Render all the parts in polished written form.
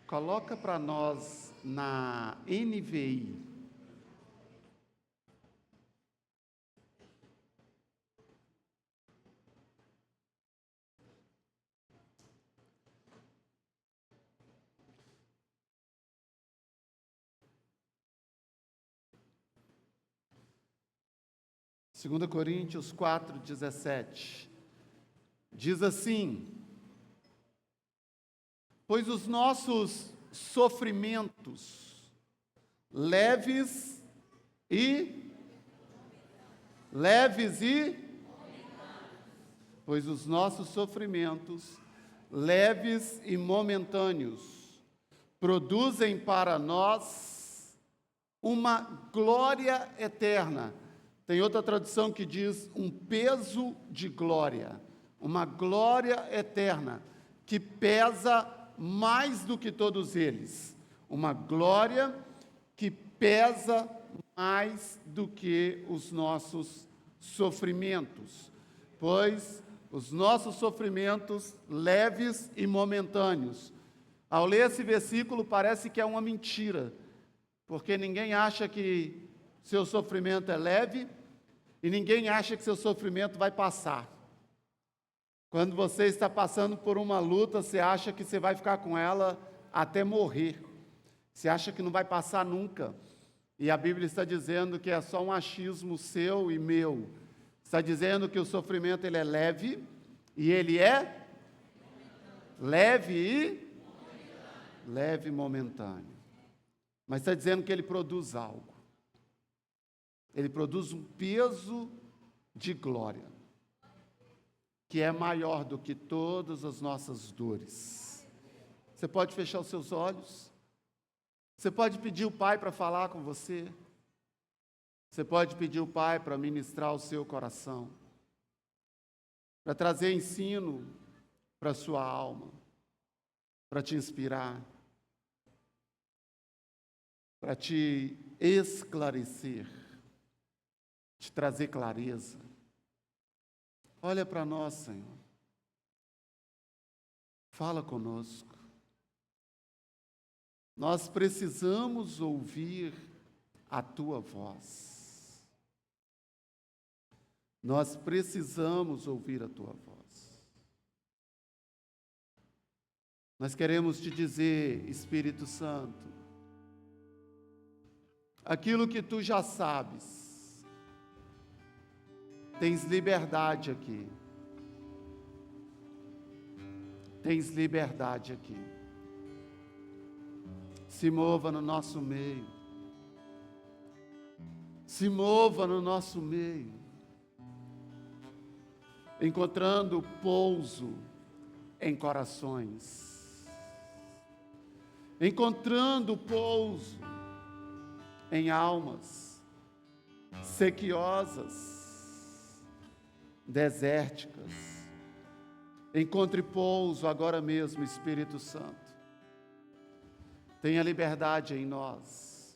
Coloca para nós na NVI. Segunda Coríntios 4:17. Diz assim: pois os nossos sofrimentos leves e pois os nossos sofrimentos leves e momentâneos produzem para nós uma glória eterna. Tem outra tradução que diz um peso de glória, uma glória eterna que pesa mais do que todos eles, uma glória que pesa mais do que os nossos sofrimentos, pois os nossos sofrimentos leves e momentâneos. Ao ler esse versículo parece que é uma mentira, porque ninguém acha que seu sofrimento é leve e ninguém acha que seu sofrimento vai passar. Quando você está passando por uma luta, você acha que você vai ficar com ela até morrer. Você acha que não vai passar nunca. E a Bíblia está dizendo que é só um achismo seu e meu. Está dizendo que o sofrimento ele é leve, e ele é leve e momentâneo. Mas está dizendo que ele produz algo. Ele produz um peso de glória, que é maior do que todas as nossas dores. Você pode fechar os seus olhos, você pode pedir o Pai para falar com você, você pode pedir o Pai para ministrar o seu coração, para trazer ensino para a sua alma, para te inspirar, para te esclarecer, te trazer clareza. Olha para nós, Senhor. Fala conosco. Nós precisamos ouvir a Tua voz. Nós precisamos ouvir a Tua voz. Nós queremos te dizer, Espírito Santo, aquilo que Tu já sabes. Tens liberdade aqui. Tens liberdade aqui. Se mova no nosso meio. Se mova no nosso meio. Encontrando pouso em corações. Encontrando pouso em almas sequiosas, desérticas. Encontre pouso agora mesmo, Espírito Santo. Tenha liberdade em nós.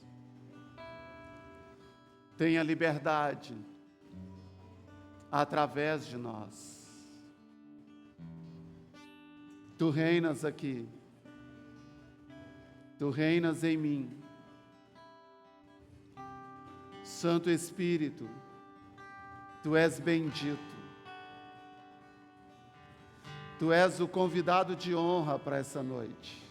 Tenha liberdade através de nós. Tu reinas aqui. Tu reinas em mim. Santo Espírito, Tu és bendito. Tu és o convidado de honra para essa noite.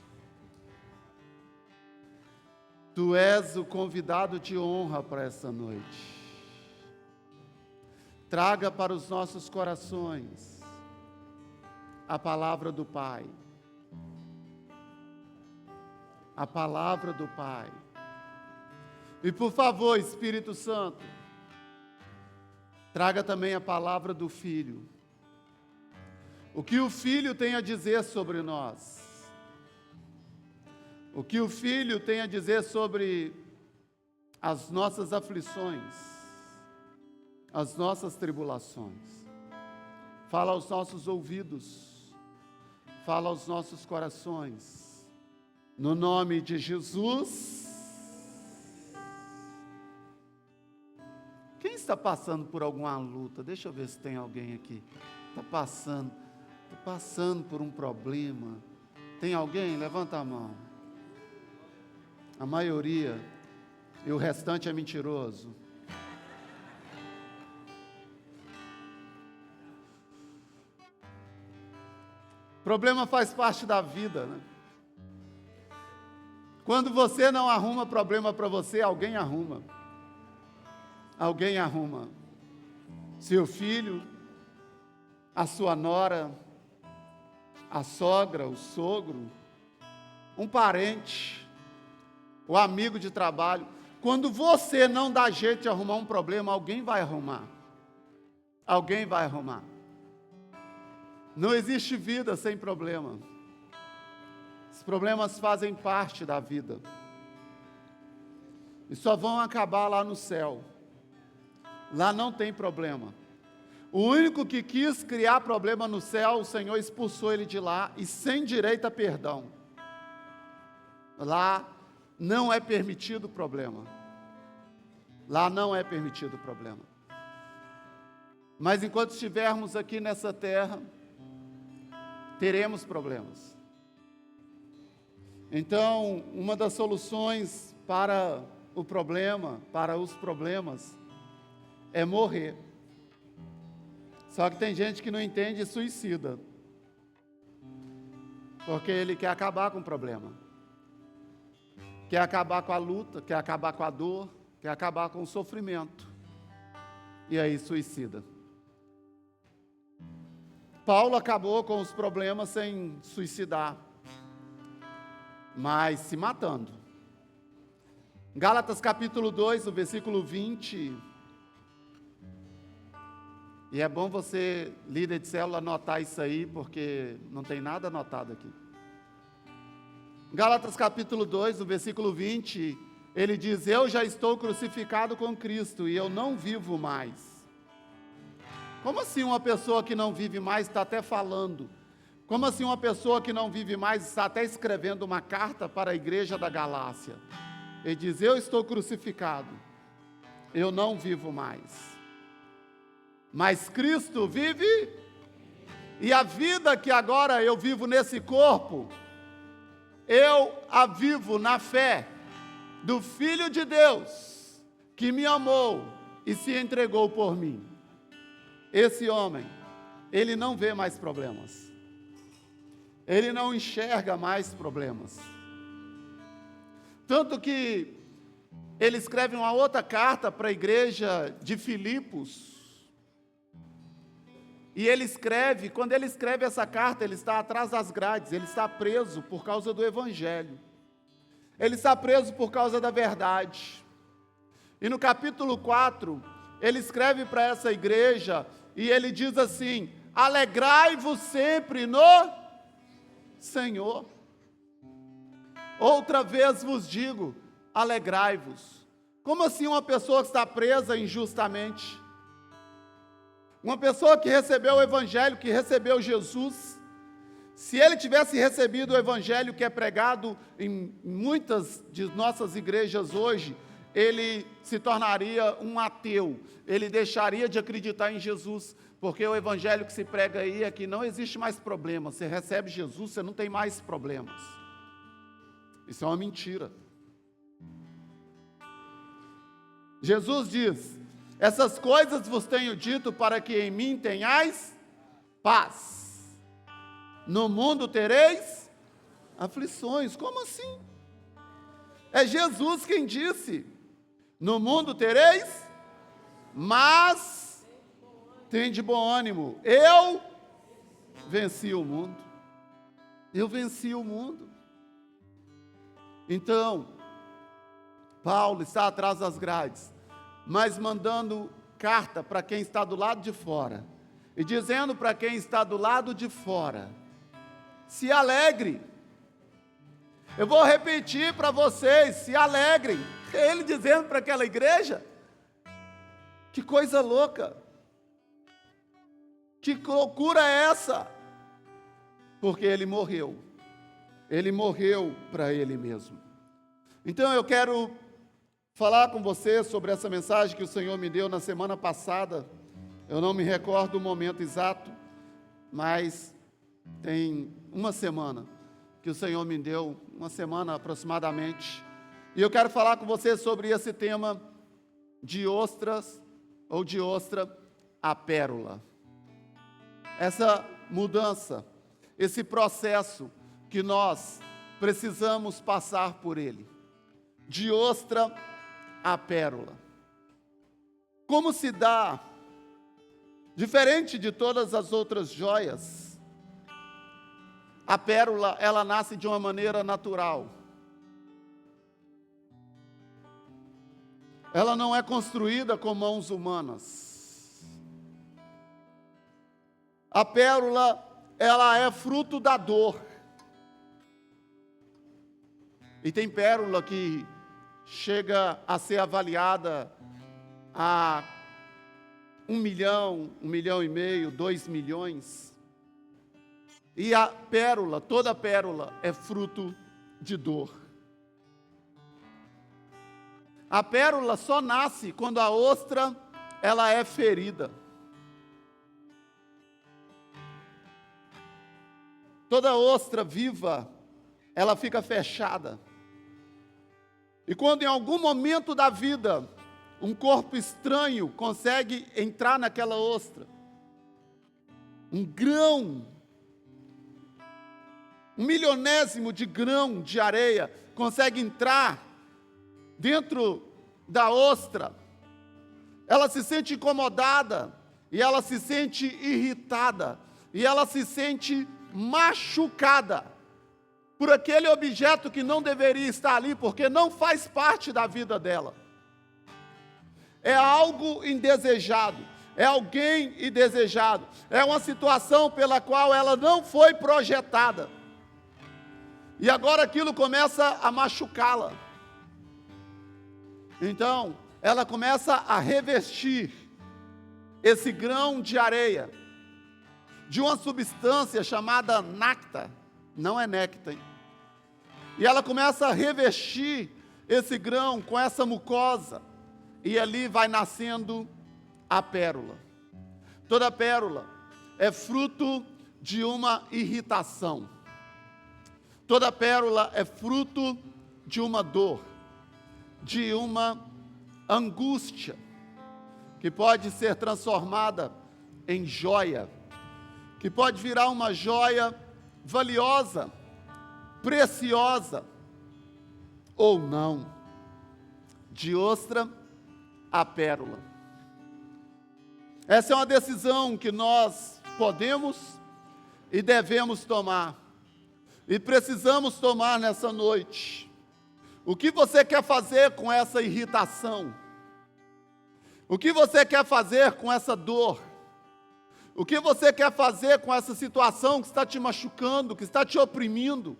Tu és o convidado de honra para essa noite. Traga para os nossos corações a palavra do Pai. A palavra do Pai. E por favor, Espírito Santo, traga também a palavra do Filho. O que o Filho tem a dizer sobre nós. O que o Filho tem a dizer sobre as nossas aflições, as nossas tribulações. Fala aos nossos ouvidos, fala aos nossos corações. No nome de Jesus. Quem está passando por alguma luta? Deixa eu ver se tem alguém aqui. Está passando por um problema. Tem alguém? Levanta a mão. A maioria. E o restante é mentiroso. Problema faz parte da vida, né? Quando você não arruma problema para você, alguém arruma. Alguém arruma. Seu filho, a sua nora, a sogra, o sogro, um parente, o amigo de trabalho. Quando você não dá jeito de arrumar um problema, alguém vai arrumar. Alguém vai arrumar. Não existe vida sem problema. Os problemas fazem parte da vida. E só vão acabar lá no céu. Lá não tem problema. O único que quis criar problema no céu, o Senhor expulsou ele de lá e sem direito a perdão. Lá não é permitido problema. Lá não é permitido problema. Mas enquanto estivermos aqui nessa terra, teremos problemas. Então, uma das soluções para o problema, para os problemas, é morrer. Só que tem gente que não entende e suicida. Porque ele quer acabar com o problema. Quer acabar com a luta, quer acabar com a dor, quer acabar com o sofrimento. E aí suicida. Paulo acabou com os problemas sem suicidar, mas se matando. Gálatas capítulo 2, o versículo 20. E é bom você, líder de célula, anotar isso aí, porque não tem nada anotado aqui. Gálatas capítulo 2, o versículo 20, ele diz: eu já estou crucificado com Cristo e eu não vivo mais. Como assim uma pessoa que não vive mais está até falando? Como assim uma pessoa que não vive mais está até escrevendo uma carta para a igreja da Galácia? Ele diz: eu estou crucificado, eu não vivo mais. Mas Cristo vive, e a vida que agora eu vivo nesse corpo, eu a vivo na fé do Filho de Deus, que me amou e se entregou por mim. Esse homem, ele não vê mais problemas. Ele não enxerga mais problemas. Tanto que ele escreve uma outra carta para a igreja de Filipos. E ele escreve, quando ele escreve essa carta, ele está atrás das grades, ele está preso por causa do Evangelho. Ele está preso por causa da verdade. E no capítulo 4, ele escreve para essa igreja, e ele diz assim: alegrai-vos sempre no Senhor. Outra vez vos digo, alegrai-vos. Como assim uma pessoa que está presa injustamente? Uma pessoa que recebeu o Evangelho, que recebeu Jesus, se ele tivesse recebido o Evangelho que é pregado em muitas de nossas igrejas hoje, ele se tornaria um ateu, ele deixaria de acreditar em Jesus, porque o Evangelho que se prega aí é que não existe mais problema, você recebe Jesus, você não tem mais problemas. Isso é uma mentira. Jesus diz: essas coisas vos tenho dito para que em mim tenhais paz. No mundo tereis aflições. Como assim? É Jesus quem disse: no mundo tereis, mas tende bom ânimo. Eu venci o mundo. Eu venci o mundo. Então, Paulo está atrás das grades, mas mandando carta para quem está do lado de fora, e dizendo para quem está do lado de fora: se alegre. Eu vou repetir para vocês: se alegrem. Ele dizendo para aquela igreja. Que coisa louca. Que loucura é essa? Porque ele morreu. Ele morreu para ele mesmo. Então eu quero falar com você sobre essa mensagem que o Senhor me deu na semana passada. Eu não me recordo o momento exato, mas tem uma semana que o Senhor me deu, uma semana aproximadamente, E eu quero falar com você sobre esse tema de ostras, ou de ostra a pérola. Essa mudança, esse processo que nós precisamos passar por ele. De ostra a pérola. Como se dá, diferente de todas as outras joias, a pérola, ela nasce de uma maneira natural. Ela não é construída com mãos humanas. A pérola, ela é fruto da dor. E tem pérola que chega a ser avaliada a 1 milhão, 1,5 milhão, 2 milhões. E a pérola, toda pérola é fruto de dor. A pérola só nasce quando a ostra, ela é ferida. Toda ostra viva, ela fica fechada. E quando em algum momento da vida, um corpo estranho consegue entrar naquela ostra, um grão, 1/1000 de grão de areia, consegue entrar dentro da ostra, ela se sente incomodada, e ela se sente irritada, e ela se sente machucada por aquele objeto que não deveria estar ali, porque não faz parte da vida dela. É algo indesejado, é alguém indesejado, é uma situação pela qual ela não foi projetada. E agora aquilo começa a machucá-la. Então, ela começa a revestir esse grão de areia de uma substância chamada nacta, não é néctar. E ela começa a revestir esse grão com essa mucosa, e ali vai nascendo a pérola. Toda pérola é fruto de uma irritação. Toda pérola é fruto de uma dor, de uma angústia, que pode ser transformada em joia, que pode virar uma joia valiosa, preciosa, ou não. De ostra a pérola. Essa é uma decisão que nós podemos e devemos tomar, e precisamos tomar nessa noite. O que você quer fazer com essa irritação? O que você quer fazer com essa dor? O que você quer fazer com essa situação que está te machucando, que está te oprimindo,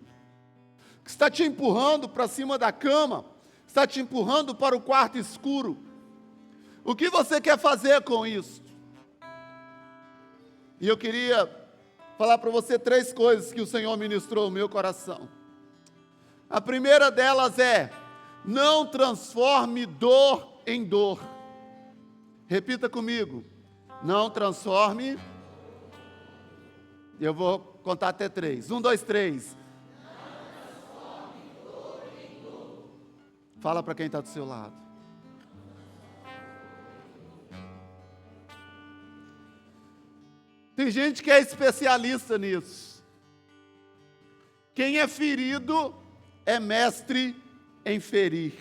que está te empurrando para cima da cama, está te empurrando para o quarto escuro? O que você quer fazer com isso? E eu queria falar para você 3 coisas que o Senhor ministrou no meu coração. A primeira delas é: não transforme dor em dor. Repita comigo: não transforme. Eu vou contar até 3. 1, 2, 3. Não transforme dor em dor. Fala para quem está do seu lado. Tem gente que é especialista nisso. Quem é ferido é mestre em ferir.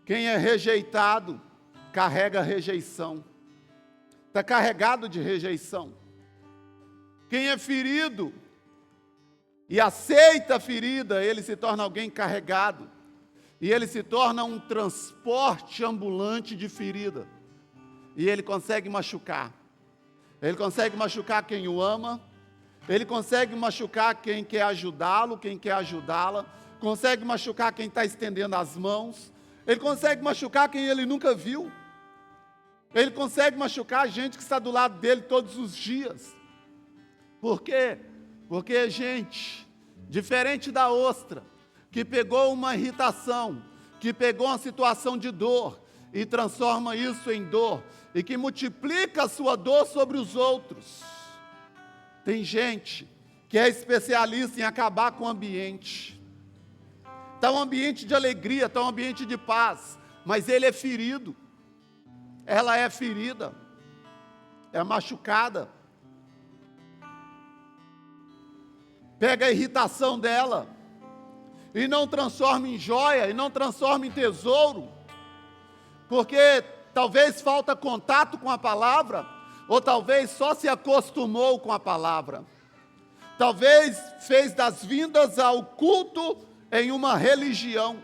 Quem é rejeitado, carrega rejeição. Está carregado de rejeição. Quem é ferido e aceita a ferida, ele se torna alguém carregado. E ele se torna um transporte ambulante de ferida. E ele consegue machucar. Ele consegue machucar quem o ama. Ele consegue machucar quem quer ajudá-lo, quem quer ajudá-la. Consegue machucar quem está estendendo as mãos. Ele consegue machucar quem ele nunca viu. Ele consegue machucar a gente que está do lado dele todos os dias. Por quê? Porque, gente, diferente da ostra, que pegou uma irritação, que pegou uma situação de dor e transforma isso em dor, e que multiplica a sua dor sobre os outros. Tem gente que é especialista em acabar com o ambiente. está um ambiente de alegria, está um ambiente de paz, mas ele é ferido, ela é ferida, é machucada. Pega a irritação dela e não transforma em joia, e não transforma em tesouro, porque talvez falta contato com a palavra, ou talvez só se acostumou com a palavra. Talvez fez das vindas ao culto em uma religião.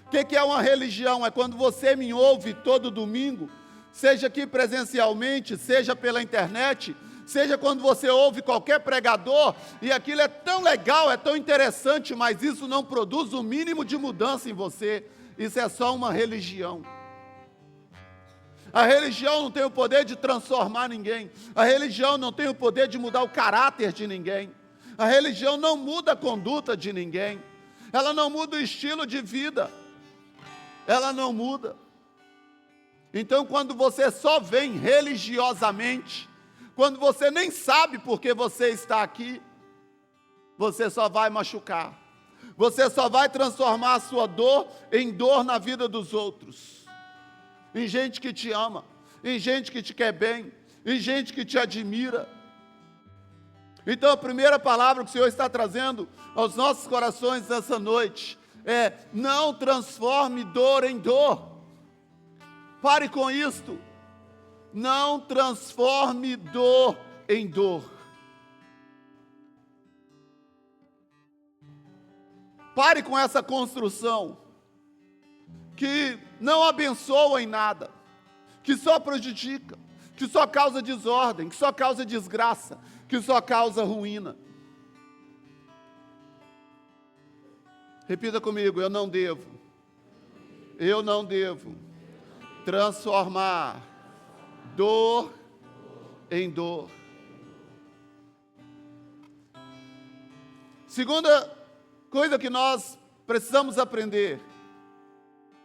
O que é uma religião? É quando você me ouve todo domingo, seja aqui presencialmente, seja pela internet, seja quando você ouve qualquer pregador, e aquilo é tão legal, é tão interessante, mas isso não produz o mínimo de mudança em você. Isso é só uma religião. A religião não tem o poder de transformar ninguém. A religião não tem o poder de mudar o caráter de ninguém. A religião não muda a conduta de ninguém. Ela não muda o estilo de vida. Ela não muda. Então, quando você só vem religiosamente, quando você nem sabe por que você está aqui, você só vai machucar. Você só vai transformar a sua dor em dor na vida dos outros. Em gente que te ama, em gente que te quer bem, em gente que te admira. Então a primeira palavra que o Senhor está trazendo aos nossos corações nessa noite é: não transforme dor em dor. Pare com isto. Não transforme dor em dor. Pare com essa construção que não abençoa em nada, que só prejudica, que só causa desordem, que só causa desgraça, que só causa ruína. Repita comigo: eu não devo transformar dor em dor. Segunda coisa que nós precisamos aprender: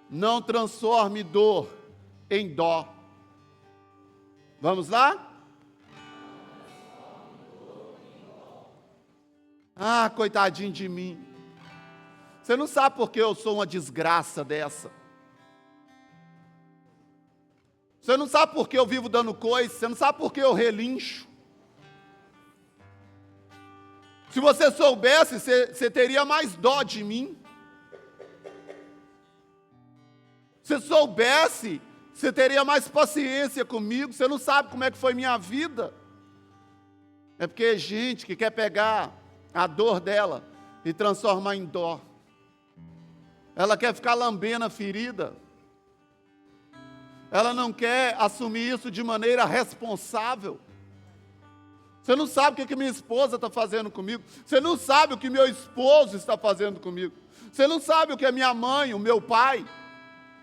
não transforme dor em dó. Vamos lá? Ah, coitadinho de mim. Você não sabe por que eu sou uma desgraça dessa. Você não sabe por que eu vivo dando coisa. Você não sabe por que eu relincho. Se você soubesse, você teria mais dó de mim. Se soubesse, você teria mais paciência comigo. Você não sabe como é que foi minha vida. É porque é gente que quer pegar a dor dela e transformar em dó. Ela quer ficar lambendo a ferida. Ela não quer assumir isso de maneira responsável. Você não sabe o que minha esposa está fazendo comigo. Você não sabe o que meu esposo está fazendo comigo. Você não sabe o que a minha mãe, o meu pai.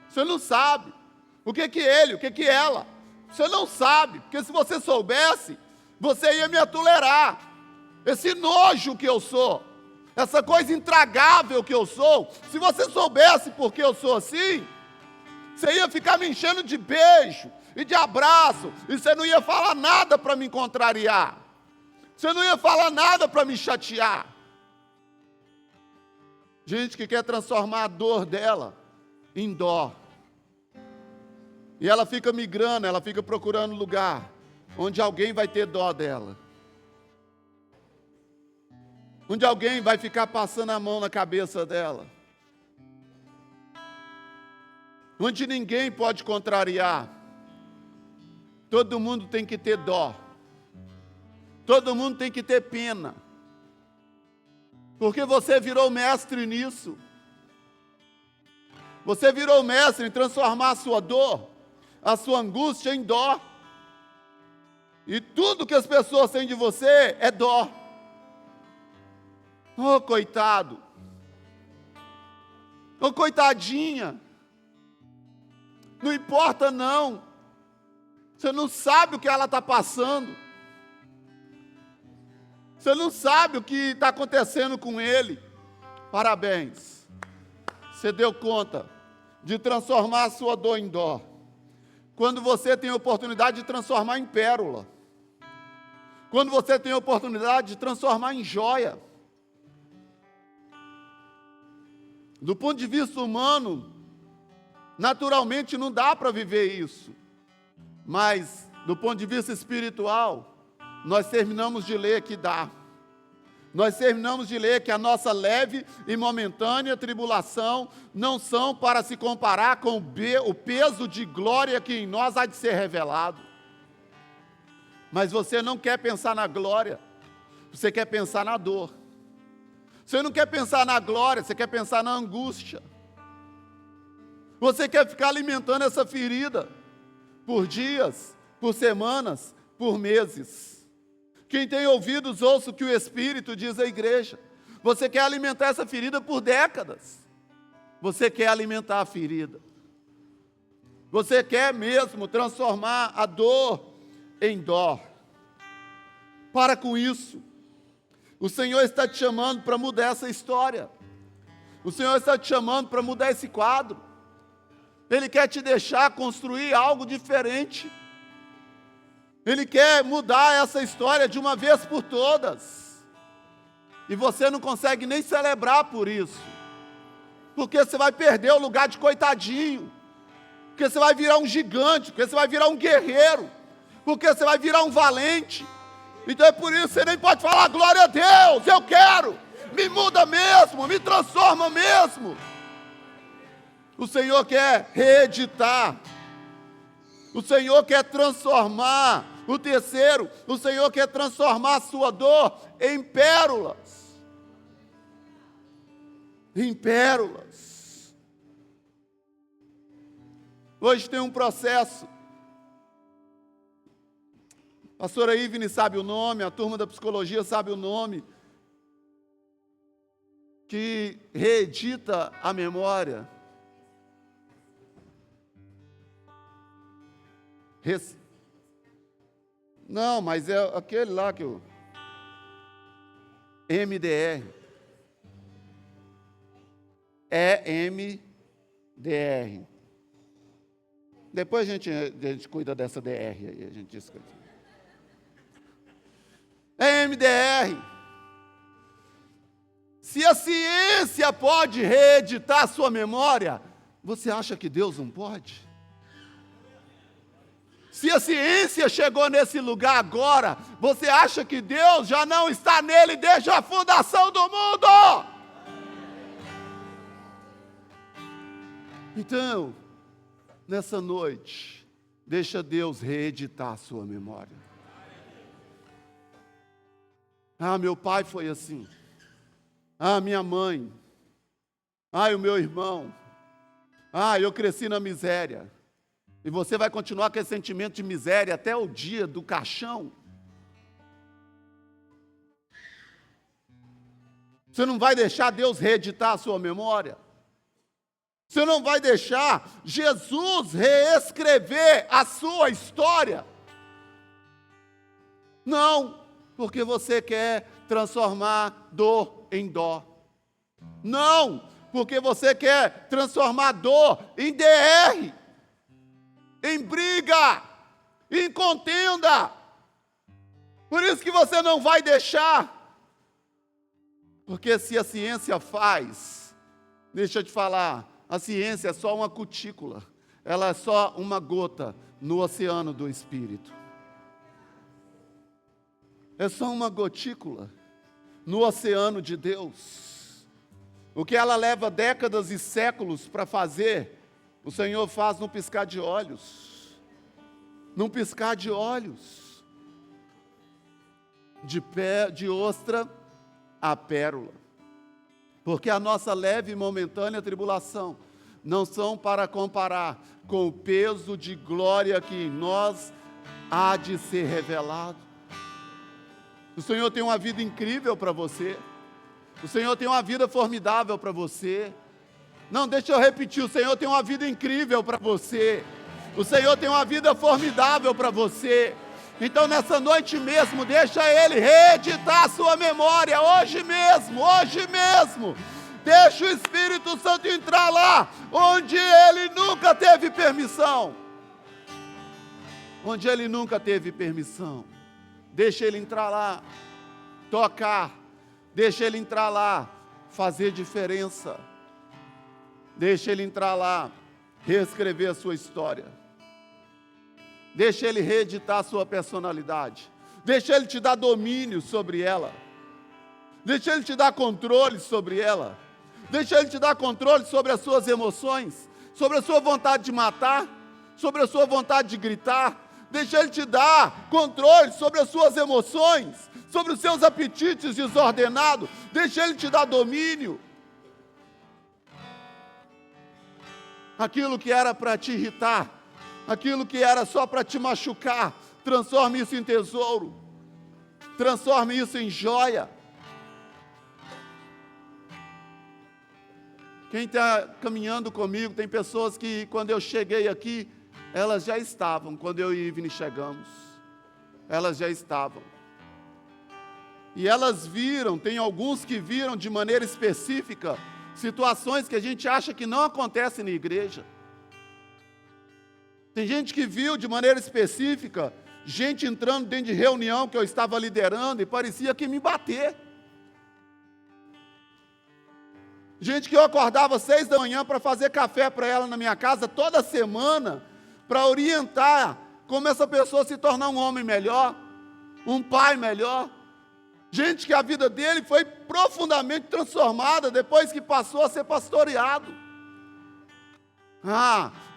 Você não sabe o que ele, o que ela. Você não sabe, porque se você soubesse, você ia me tolerar. Esse nojo que eu sou, essa coisa intragável que eu sou, se você soubesse por que eu sou assim, você ia ficar me enchendo de beijo e de abraço, e você não ia falar nada para me contrariar. Você não ia falar nada para me chatear. Gente que quer transformar a dor dela em dó. E ela fica migrando, ela fica procurando lugar onde alguém vai ter dó dela. Onde alguém vai ficar passando a mão na cabeça dela. Onde ninguém pode contrariar. Todo mundo tem que ter dó. Todo mundo tem que ter pena. Porque você virou mestre nisso. Você virou mestre em transformar a sua dor, a sua angústia em dó. E tudo que as pessoas têm de você é dó. Oh, coitado. Oh, coitadinha. Não importa não. Você não sabe o que ela está passando. Você não sabe o que está acontecendo com ele. Parabéns. Você deu conta de transformar a sua dor em dó. Quando você tem a oportunidade de transformar em pérola. Quando você tem a oportunidade de transformar em joia. Do ponto de vista humano, naturalmente não dá para viver isso. Mas, do ponto de vista espiritual, nós terminamos de ler que dá. Nós terminamos de ler que a nossa leve e momentânea tribulação não são para se comparar com o peso de glória que em nós há de ser revelado. Mas você não quer pensar na glória, você quer pensar na dor. Você não quer pensar na glória, você quer pensar na angústia. Você quer ficar alimentando essa ferida por dias, por semanas, por meses. Quem tem ouvidos, ouça o que o Espírito diz à igreja. Você quer alimentar essa ferida por décadas. Você quer alimentar a ferida. Você quer mesmo transformar a dor em dó. Para com isso. O Senhor está te chamando para mudar essa história. O Senhor está te chamando para mudar esse quadro. Ele quer te deixar construir algo diferente. Ele quer mudar essa história de uma vez por todas. E você não consegue nem celebrar por isso. Porque você vai perder o lugar de coitadinho. Porque você vai virar um gigante. Porque você vai virar um guerreiro. Porque você vai virar um valente. Então é por isso que você nem pode falar glória a Deus, eu quero. Me muda mesmo, me transforma mesmo. O Senhor quer reeditar. O Senhor quer transformar. O terceiro, o Senhor quer transformar a sua dor em pérolas. Em pérolas. Hoje tem um processo. A pastora Ivne sabe o nome, a turma da psicologia sabe o nome. Que reedita a memória. Não, mas é aquele lá que eu... MDR. EMDR. Depois a gente cuida dessa DR aí, a gente discute. EMDR. Se a ciência pode reeditar a sua memória, você acha que Deus não pode? Se a ciência chegou nesse lugar agora, você acha que Deus já não está nele desde a fundação do mundo? Então, nessa noite, deixa Deus reeditar a sua memória. Ah, meu pai foi assim. Ah, minha mãe. Ah, o meu irmão. Ah, eu cresci na miséria. E você vai continuar com esse sentimento de miséria até o dia do caixão? Você não vai deixar Deus reeditar a sua memória? Você não vai deixar Jesus reescrever a sua história? Não, porque você quer transformar dor em dó. Não, porque você quer transformar dor em DR. Em briga, em contenda. Por isso que você não vai deixar. Porque se a ciência faz, deixa eu te falar, a ciência é só uma cutícula. Ela é só uma gota no oceano do Espírito. É só uma gotícula no oceano de Deus. O que ela leva décadas e séculos para fazer, o Senhor faz num piscar de olhos. Num piscar de olhos. De ostra a pérola. Porque a nossa leve e momentânea tribulação não são para comparar com o peso de glória que em nós há de ser revelado. O Senhor tem uma vida incrível para você. O Senhor tem uma vida formidável para você. Não, deixa eu repetir, o Senhor tem uma vida incrível para você. O Senhor tem uma vida formidável para você. Então nessa noite mesmo, deixa Ele reeditar a sua memória, hoje mesmo, hoje mesmo. Deixa o Espírito Santo entrar lá, onde Ele nunca teve permissão. Onde Ele nunca teve permissão. Deixa Ele entrar lá, tocar. Deixa Ele entrar lá, fazer diferença. Deixa Ele entrar lá, reescrever a sua história. Deixa Ele reeditar a sua personalidade. Deixa Ele te dar domínio sobre ela. Deixa Ele te dar controle sobre ela. Deixa Ele te dar controle sobre as suas emoções, sobre a sua vontade de matar, sobre a sua vontade de gritar. Deixa Ele te dar controle sobre as suas emoções, sobre os seus apetites desordenados. Deixa Ele te dar domínio. Aquilo que era para te irritar, aquilo que era só para te machucar, transforme isso em tesouro. Transforme isso em joia. Quem está caminhando comigo, tem pessoas que quando eu cheguei aqui, elas já estavam, quando eu e Ivne chegamos. Elas já estavam. E elas viram, tem alguns que viram de maneira específica, situações que a gente acha que não acontecem na igreja. Tem gente que viu de maneira específica, gente entrando dentro de reunião que eu estava liderando e parecia que me bater. Gente que eu acordava 6 da manhã para fazer café para ela na minha casa toda semana, para orientar como essa pessoa se tornar um homem melhor, um pai melhor. Gente que a vida dele foi profundamente transformada depois que passou a ser pastoreado.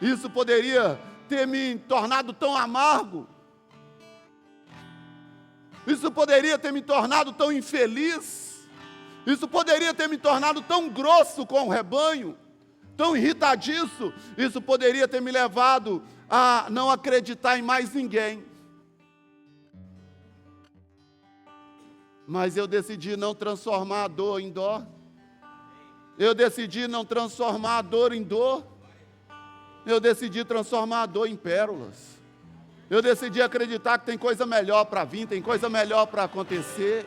Isso poderia ter me tornado tão amargo. Isso poderia ter me tornado tão infeliz. Isso poderia ter me tornado tão grosso com o rebanho, tão irritadiço. Isso poderia ter me levado a não acreditar em mais ninguém. Mas eu decidi não transformar a dor em dó. Eu decidi não transformar a dor em dor. Eu decidi transformar a dor em pérolas. Eu decidi acreditar que tem coisa melhor para vir, tem coisa melhor para acontecer.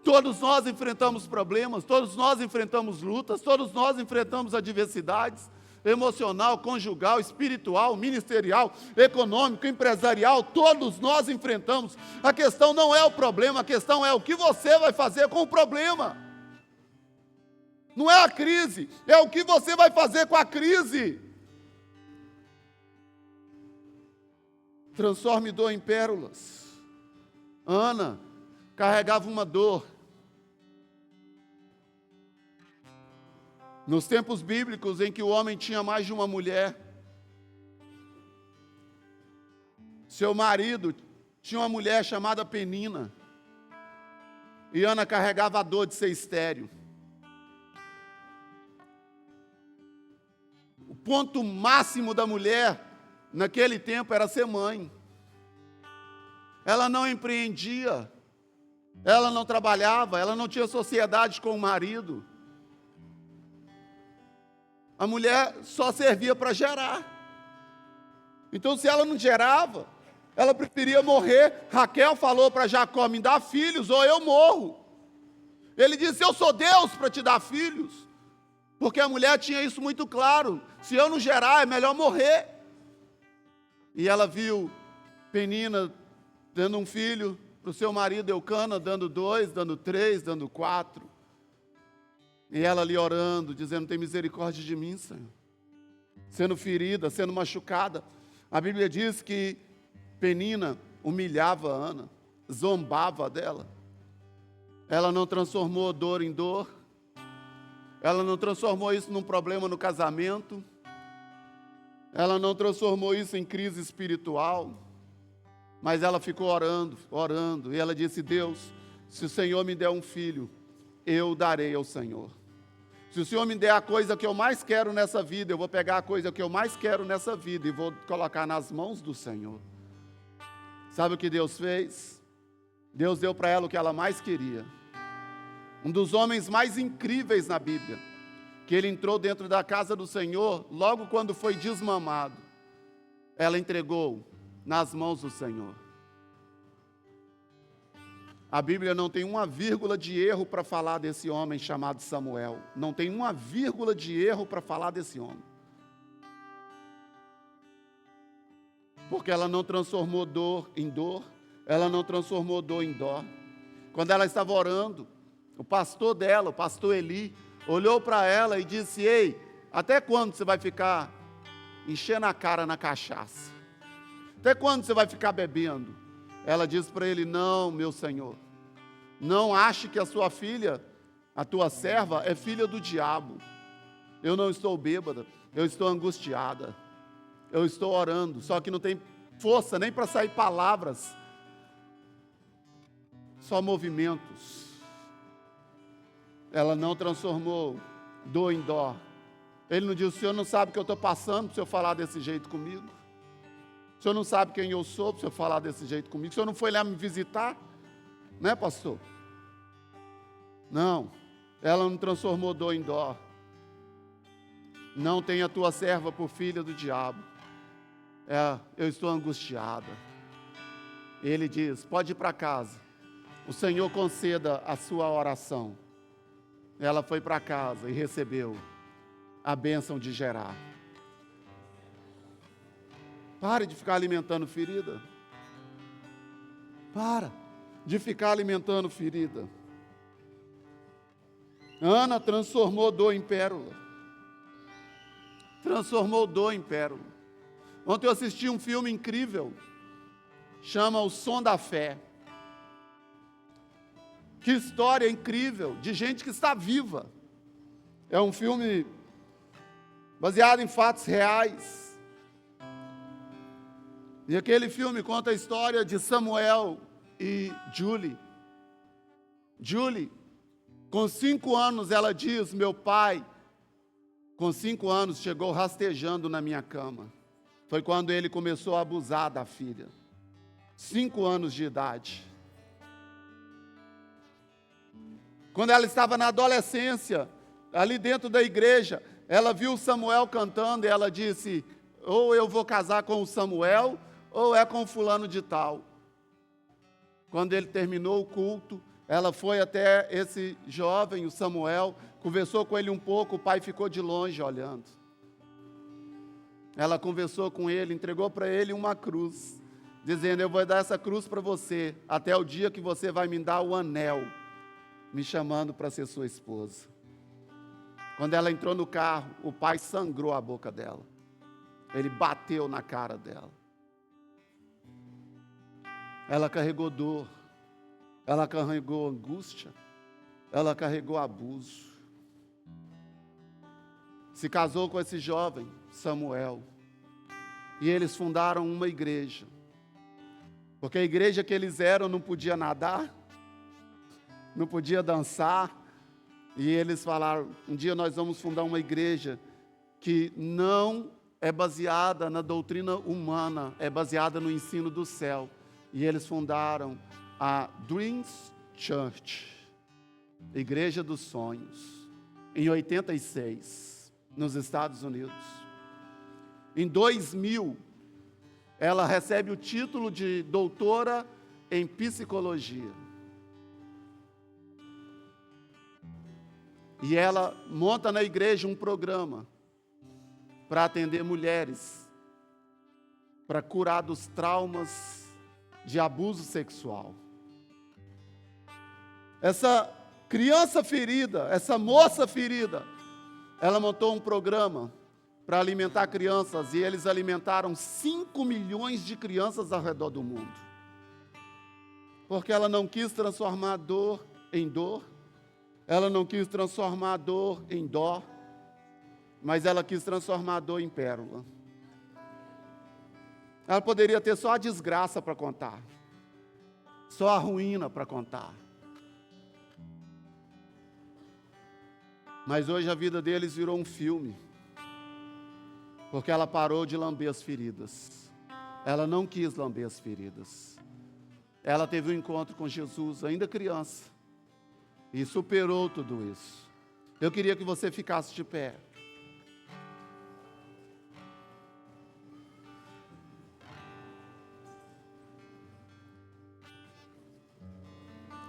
Todos nós enfrentamos problemas, todos nós enfrentamos lutas, todos nós enfrentamos adversidades, emocional, conjugal, espiritual, ministerial, econômico, empresarial, todos nós enfrentamos. A questão não é o problema, a questão é o que você vai fazer com o problema. Não é a crise, é o que você vai fazer com a crise. Transforme dor em pérolas. Ana carregava uma dor. Nos tempos bíblicos em que o homem tinha mais de uma mulher, seu marido tinha uma mulher chamada Penina, e Ana carregava a dor de ser estéril. O ponto máximo da mulher naquele tempo era ser mãe. Ela não empreendia, ela não trabalhava, ela não tinha sociedade com o marido. A mulher só servia para gerar. Então, se ela não gerava, ela preferia morrer. Raquel falou para Jacó: me dá filhos ou eu morro. Ele disse: eu sou Deus para te dar filhos. Porque a mulher tinha isso muito claro: se eu não gerar, é melhor morrer. E ela viu Penina dando um filho para o seu marido Eucana, dando 2, dando 3, dando 4. E ela ali orando, dizendo: tem misericórdia de mim, Senhor. Sendo ferida, sendo machucada. A Bíblia diz que Penina humilhava a Ana, zombava dela. Ela não transformou dor em dor. Ela não transformou isso num problema no casamento. Ela não transformou isso em crise espiritual. Mas ela ficou orando, orando. E ela disse: Deus, se o Senhor me der um filho, eu darei ao Senhor. Se o Senhor me der a coisa que eu mais quero nessa vida, eu vou pegar a coisa que eu mais quero nessa vida e vou colocar nas mãos do Senhor. Sabe o que Deus fez? Deus deu para ela o que ela mais queria. Um dos homens mais incríveis na Bíblia, que ele entrou dentro da casa do Senhor, logo quando foi desmamado, ela entregou nas mãos do Senhor. A Bíblia não tem uma vírgula de erro para falar desse homem chamado Samuel. Não tem uma vírgula de erro para falar desse homem. Porque ela não transformou dor em dor, ela não transformou dor em dó. Quando ela estava orando, o pastor dela, o pastor Eli, olhou para ela e disse: ei, até quando você vai ficar enchendo a cara na cachaça? Até quando você vai ficar bebendo? Ela disse para ele: não, meu senhor, não ache que a sua filha, a tua serva, é filha do diabo. Eu não estou bêbada, eu estou angustiada, eu estou orando, só que não tem força nem para sair palavras, só movimentos. Ela não transformou dor em dó. Ele não disse: o senhor não sabe o que eu estou passando para o senhor falar desse jeito comigo? O senhor não sabe quem eu sou para o senhor falar desse jeito comigo? O senhor não foi lá me visitar? Né, pastor? Não, ela não transformou dor em dó. Não tenha a tua serva por filha do diabo. Eu estou angustiada. Ele diz: pode ir para casa, o Senhor conceda a sua oração. Ela foi para casa e recebeu a bênção de gerar. Pare de ficar alimentando ferida. Para de ficar alimentando ferida. Ana transformou dor em pérola. Transformou dor em pérola. Ontem eu assisti um filme incrível, chama O Som da Fé. Que história incrível, de gente que está viva. É um filme baseado em fatos reais. E aquele filme conta a história de Samuel e Julie. Julie, com 5 anos, ela diz: meu pai, com 5 anos, chegou rastejando na minha cama. Foi quando ele começou a abusar da filha. 5 anos de idade. Quando ela estava na adolescência, ali dentro da igreja, ela viu Samuel cantando e ela disse: ou eu vou casar com o Samuel, ou é com o fulano de tal. Quando ele terminou o culto, ela foi até esse jovem, o Samuel, conversou com ele um pouco, o pai ficou de longe olhando. Ela conversou com ele, entregou para ele uma cruz, dizendo: eu vou dar essa cruz para você, até o dia que você vai me dar o anel, me chamando para ser sua esposa. Quando ela entrou no carro, o pai sangrou a boca dela. Ele bateu na cara dela. Ela carregou dor, ela carregou angústia, ela carregou abuso. Se casou com esse jovem, Samuel, e eles fundaram uma igreja, porque a igreja que eles eram não podia nadar, não podia dançar, e eles falaram: um dia nós vamos fundar uma igreja que não é baseada na doutrina humana, é baseada no ensino do céu. E eles fundaram a Dreams Church, Igreja dos Sonhos, em 86, nos Estados Unidos. Em 2000, ela recebe o título de doutora em psicologia. E ela monta na igreja um programa para atender mulheres, para curar dos traumas de abuso sexual. Essa criança ferida, essa moça ferida, ela montou um programa para alimentar crianças, e eles alimentaram 5 milhões de crianças ao redor do mundo. Porque ela não quis transformar dor em dor, ela não quis transformar dor em dó, mas ela quis transformar a dor em pérola. Ela poderia ter só a desgraça para contar, só a ruína para contar. Mas hoje a vida deles virou um filme, porque ela parou de lamber as feridas. Ela não quis lamber as feridas. Ela teve um encontro com Jesus ainda criança e superou tudo isso. Eu queria que você ficasse de pé.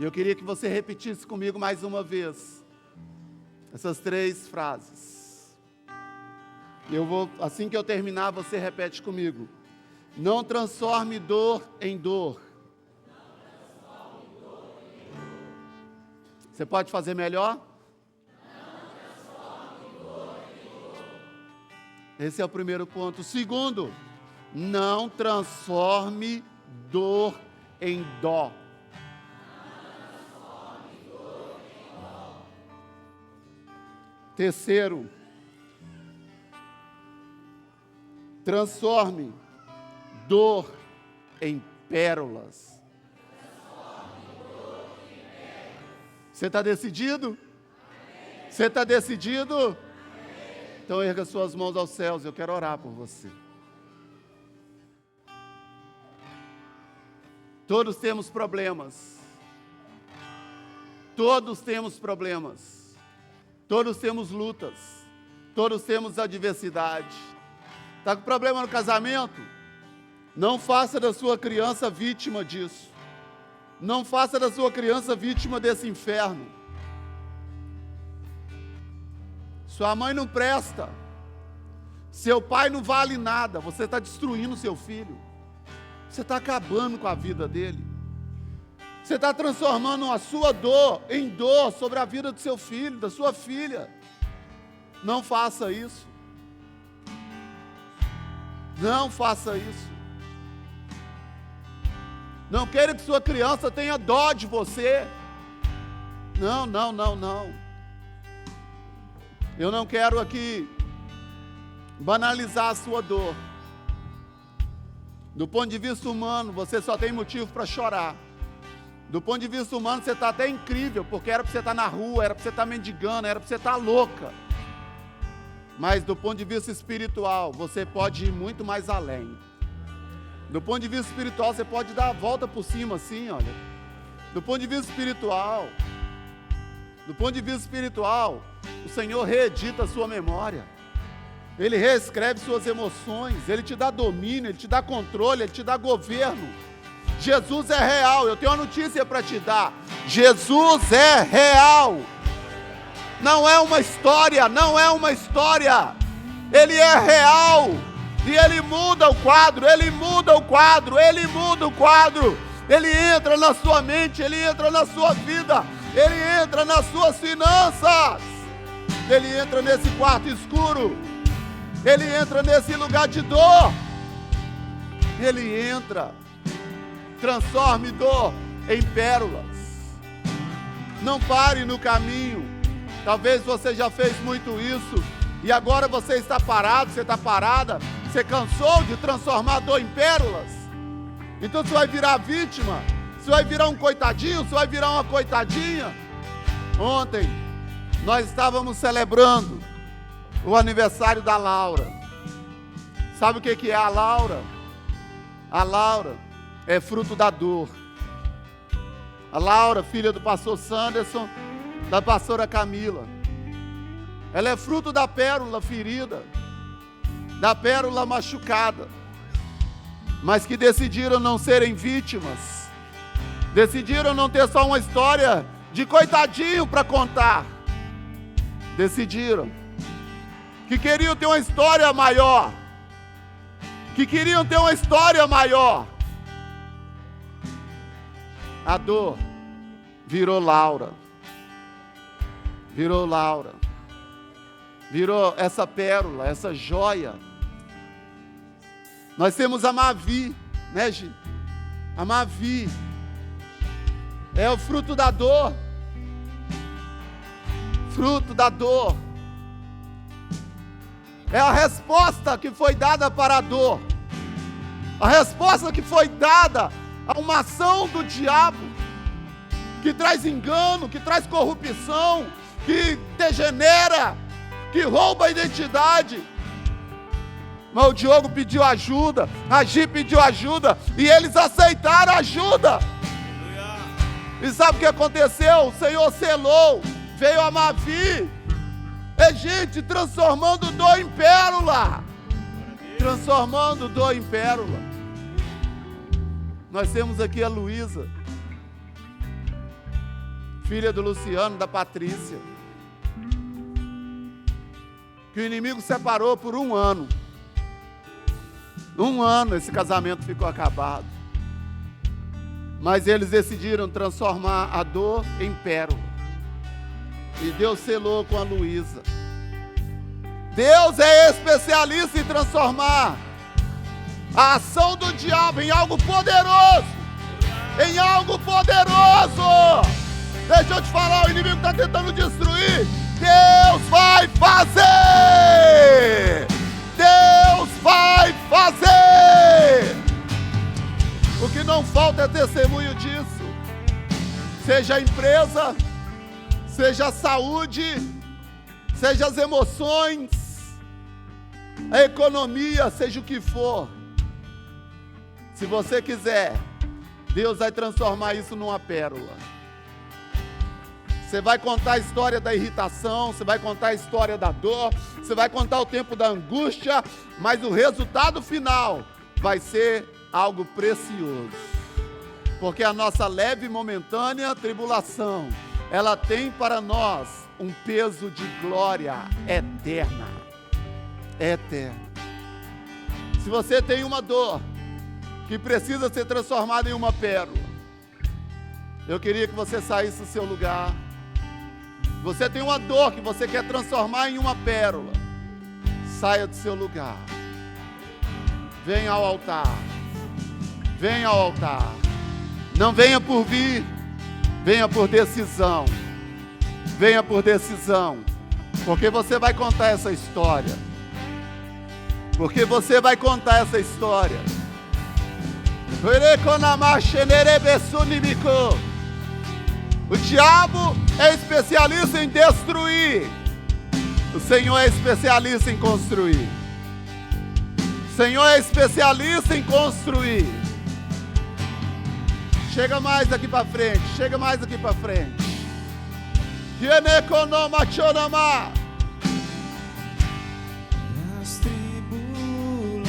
E eu queria que você repetisse comigo mais uma vez essas 3 frases. Assim que eu terminar, você repete comigo. Não transforme dor em dor. Você pode fazer melhor? Esse é o primeiro ponto. Segundo, não transforme dor em dó. Terceiro, transforme dor em pérolas. Você está decidido? Você está decidido? Então erga suas mãos aos céus, eu quero orar por você. Todos temos problemas. Todos temos problemas. Todos temos lutas. Todos temos adversidade. Está com problema no casamento? Não faça da sua criança vítima disso. Não faça da sua criança vítima desse inferno. Sua mãe não presta. Seu pai não vale nada. Você está destruindo seu filho. Você está acabando com a vida dele. Você está transformando a sua dor em dor sobre a vida do seu filho, da sua filha. Não faça isso. Não faça isso. Não queira que sua criança tenha dó de você. Não, não, não, não. Eu não quero aqui banalizar a sua dor. Do ponto de vista humano, você só tem motivo para chorar. Do ponto de vista humano, você está até incrível, porque era para você estar na rua, era para você estar mendigando, era para você estar louca. Mas do ponto de vista espiritual, você pode ir muito mais além. Do ponto de vista espiritual, você pode dar a volta por cima assim, olha. Do ponto de vista espiritual, o Senhor reedita a sua memória. Ele reescreve suas emoções, Ele te dá domínio, Ele te dá controle, Ele te dá governo. Jesus é real, eu tenho uma notícia para te dar. Jesus é real. Não é uma história, não é uma história. Ele é real. E Ele muda o quadro, Ele muda o quadro, Ele muda o quadro. Ele entra na sua mente, Ele entra na sua vida, Ele entra nas suas finanças. Ele entra nesse quarto escuro. Ele entra nesse lugar de dor. Ele entra. Transforme dor em pérolas. Não pare no caminho. Talvez você já fez muito isso e agora você está parado, você está parada. Você cansou de transformar dor em pérolas? Então você vai virar vítima? Você vai virar um coitadinho? Você vai virar uma coitadinha? Ontem nós estávamos celebrando o aniversário da Laura. Sabe o que é a Laura? A Laura é fruto da dor. A Laura, filha do pastor Sanderson, da pastora Camila. Ela é fruto da pérola ferida, da pérola machucada, mas que decidiram não serem vítimas. Decidiram não ter só uma história de coitadinho para contar. Decidiram que queriam ter uma história maior. Que queriam ter uma história maior. A dor virou Laura. Virou Laura. Virou essa pérola, essa joia. Nós temos a Mavi, né, gente? A Mavi é o fruto da dor. Fruto da dor. É a resposta que foi dada para a dor. A resposta que foi dada a uma ação do diabo, que traz engano, que traz corrupção, que degenera, que rouba a identidade. Mas o Diogo pediu ajuda, a Gi pediu ajuda, e eles aceitaram ajuda. E sabe o que aconteceu? O Senhor selou, veio a Mavi. É gente transformando dor em pérola. Transformando dor em pérola. Nós temos aqui a Luísa, filha do Luciano, da Patrícia, que o inimigo separou por 1 ano. 1 ano esse casamento ficou acabado. Mas eles decidiram transformar a dor em pérola. E Deus selou com a Luísa. Deus é especialista em transformar a ação do diabo em algo poderoso. Em algo poderoso. Deixa eu te falar, o inimigo está tentando destruir. Deus vai fazer. Deus vai fazer. O que não falta é testemunho disso. Seja a empresa, seja a saúde, seja as emoções, a economia, seja o que for. Se você quiser, Deus vai transformar isso numa pérola. Você vai contar a história da irritação, você vai contar a história da dor, você vai contar o tempo da angústia, mas o resultado final vai ser algo precioso. Porque a nossa leve e momentânea tribulação, ela tem para nós um peso de glória eterna. Eterna. Se você tem uma dor que precisa ser transformada em uma pérola, eu queria que você saísse do seu lugar. Você tem uma dor que você quer transformar em uma pérola, saia do seu lugar. Venha ao altar. Venha ao altar. Não venha por vir, venha por decisão. Venha por decisão. Porque você vai contar essa história. Porque você vai contar essa história. O diabo é especialista em destruir. O Senhor é especialista em construir. O Senhor é especialista em construir. Chega mais aqui para frente. Chega mais aqui para frente. As tribulações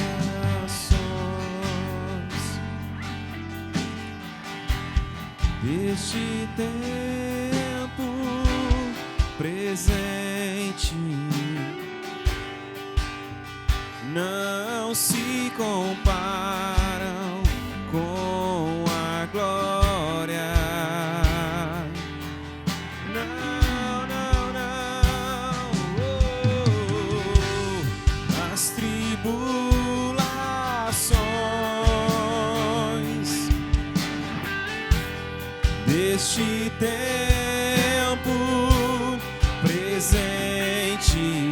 deste tempo presente não se comparam com a glória. Não, não, não. As tribulações deste tempo presente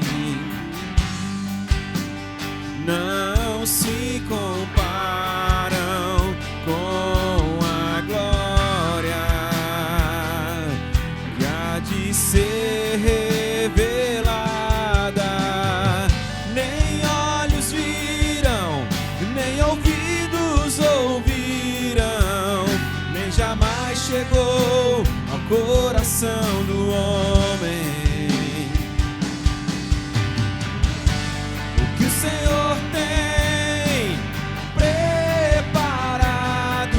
não se comparam com a glória que há de ser revelada. Nem olhos viram, nem ouvidos ouvirão, nem jamais chegou ao coração do homem o que o Senhor tem preparado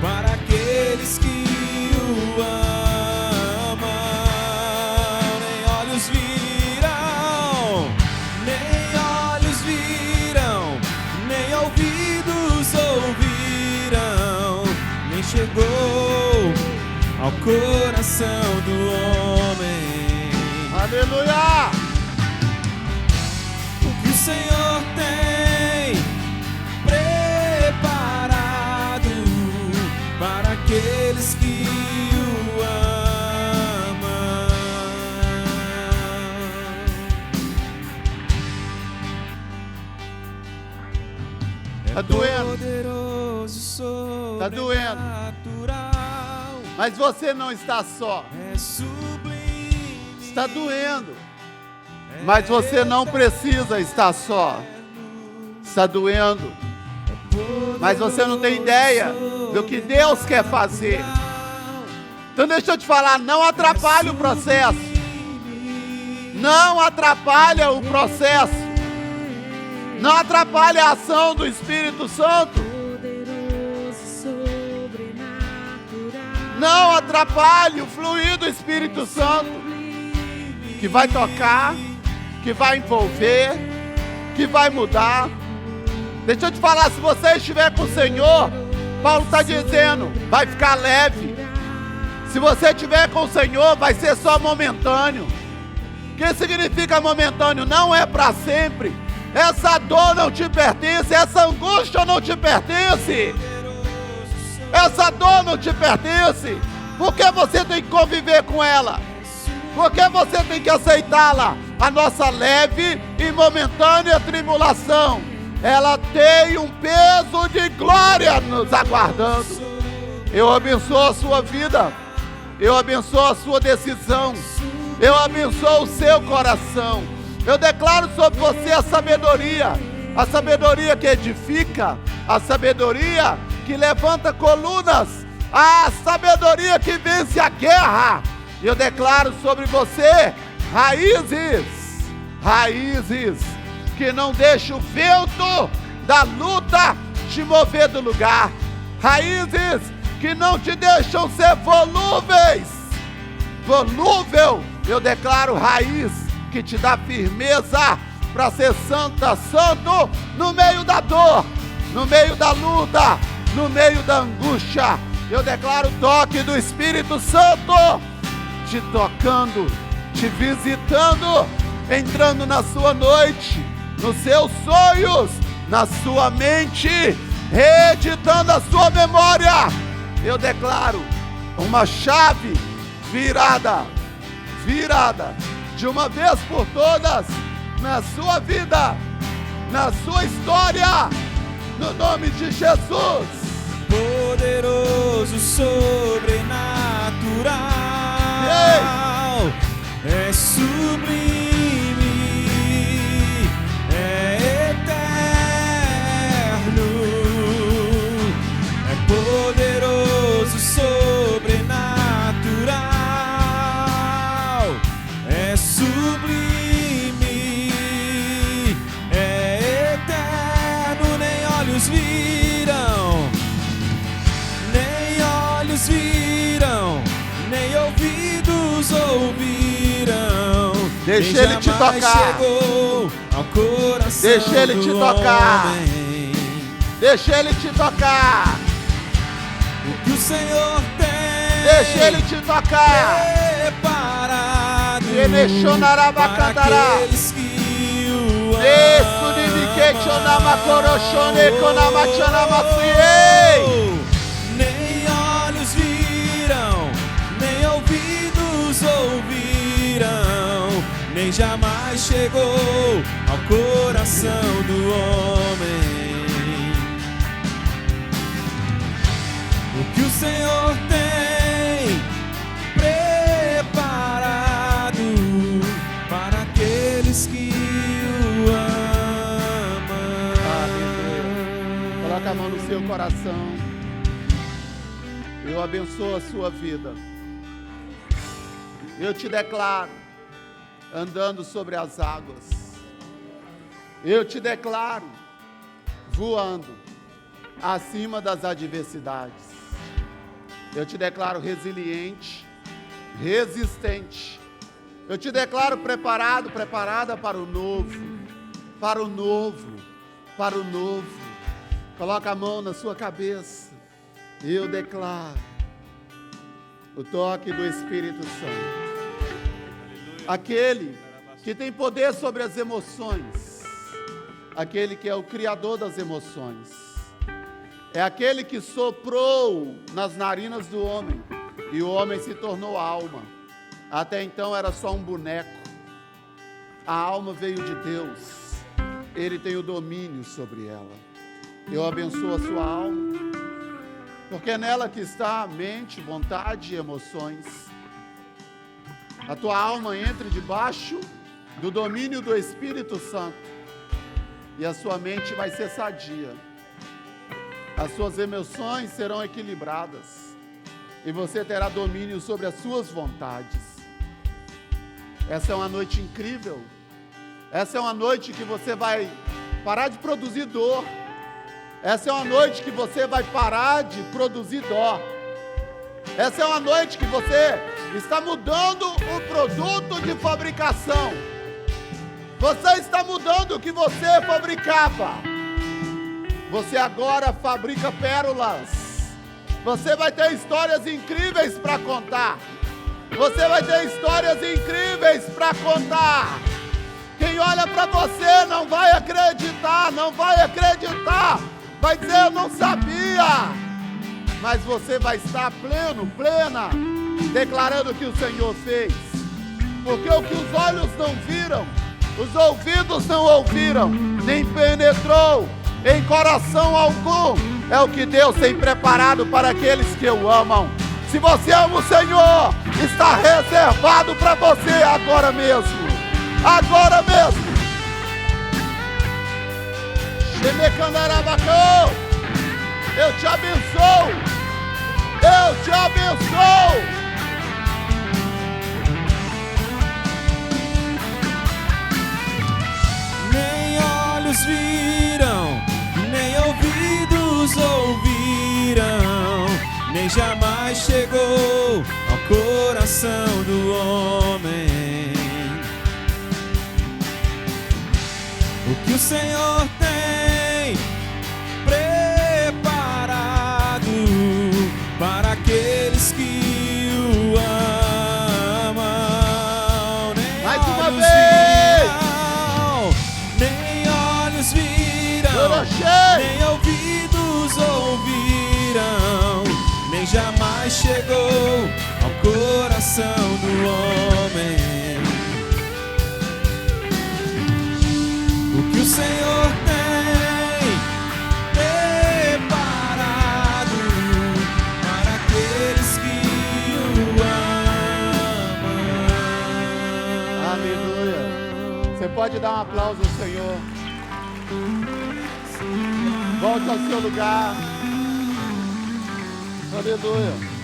para aqueles que o amam. Nem olhos viram, nem ouvidos ouviram, nem chegou ao coração do homem. Aleluia! O que o Senhor tem preparado para aqueles que o amam. Tá doendo. Poderoso, Tá doendo. sobrenatural, Mas você não está só. é sublime. Está doendo. Mas você não precisa estar só. Está doendo. Mas você não tem ideia do que Deus quer fazer. Então deixa eu te falar, não atrapalhe o processo. Não atrapalha o processo. Não atrapalhe a ação do Espírito Santo. Não atrapalhe o fluir do Espírito Santo, que vai tocar, que vai envolver, que vai mudar. Deixa eu te falar, se você estiver com o Senhor, Paulo está dizendo, vai ficar leve. Se você estiver com o Senhor, vai ser só momentâneo. Que significa momentâneo? Não é para sempre. Essa dor não te pertence, essa angústia não te pertence. Essa dor não te pertence. Por que você tem que conviver com ela? Por que você tem que aceitá-la? A nossa leve e momentânea tribulação, ela tem um peso de glória nos aguardando. Eu abençoo a sua vida. Eu abençoo a sua decisão. Eu abençoo o seu coração. Eu declaro sobre você a sabedoria que edifica, a sabedoria que levanta colunas, a sabedoria que vence a guerra. Eu declaro sobre você raízes que não deixam o vento da luta te mover do lugar, raízes que não te deixam ser volúvel. Eu declaro raiz que te dá firmeza para ser santo no meio da dor, no meio da luta, no meio da angústia. Eu declaro o toque do Espírito Santo te tocando, te visitando, entrando na sua noite, nos seus sonhos, na sua mente, reeditando a sua memória. Eu declaro uma chave virada de uma vez por todas na sua vida, na sua história, no nome de Jesus. Poderoso, sobrenatural, é sublime, é eterno, é poderoso, sobrenatural, é sublime, é eterno, nem olhos viram, nem ouvidos ouviram. Deixa ele te tocar. Deixa ele te tocar. Deixa ele te tocar. O que o Senhor tem. Deixa ele te tocar. Preparado para aqueles que o amam. Nem olhos viram, nem ouvidos ouviram, nem jamais chegou ao coração do homem o que o Senhor tem preparado para aqueles que o amam. Coloca a mão no seu coração. Eu abençoo a sua vida. Eu te declaro andando sobre as águas. Eu te declaro voando acima das adversidades. Eu te declaro resiliente, resistente. Eu te declaro preparado, preparada para o novo, para o novo, para o novo. Coloca a mão na sua cabeça. Eu declaro o toque do Espírito Santo. Aquele que tem poder sobre as emoções. Aquele que é o Criador das emoções. É aquele que soprou nas narinas do homem. E o homem se tornou alma. Até então era só um boneco. A alma veio de Deus. Ele tem o domínio sobre ela. Eu abençoo a sua alma. Porque é nela que está a mente, vontade e emoções. A tua alma entra debaixo do domínio do Espírito Santo. E a sua mente vai ser sadia. As suas emoções serão equilibradas. E você terá domínio sobre as suas vontades. Essa é uma noite incrível. Essa é uma noite que você vai parar de produzir dor. Essa é uma noite que você vai parar de produzir dó. Essa é uma noite que você está mudando o produto de fabricação. Você está mudando o que você fabricava. Você agora fabrica pérolas. Você vai ter histórias incríveis para contar. Você vai ter histórias incríveis para contar. Quem olha para você não vai acreditar, não vai acreditar. Vai dizer, eu não sabia. Mas você vai estar pleno, plena, declarando o que o Senhor fez. Porque o que os olhos não viram, os ouvidos não ouviram, nem penetrou em coração algum, é o que Deus tem preparado para aqueles que o amam. Se você ama o Senhor, está reservado para você agora mesmo. Agora mesmo. Eu te abençoo. Eu te abençoo. Nem olhos viram, nem ouvidos ouviram, nem jamais chegou ao coração do homem o que o Senhor tem preparado para aqueles que o amam. Nem mais uma olhos vez. nem olhos viram, nem ouvidos ouviram, nem jamais chegou ao coração do homem o que o Senhor tem preparado para aqueles que o amam. Aleluia. Você pode dar um aplauso ao Senhor. Volte ao seu lugar. Aleluia.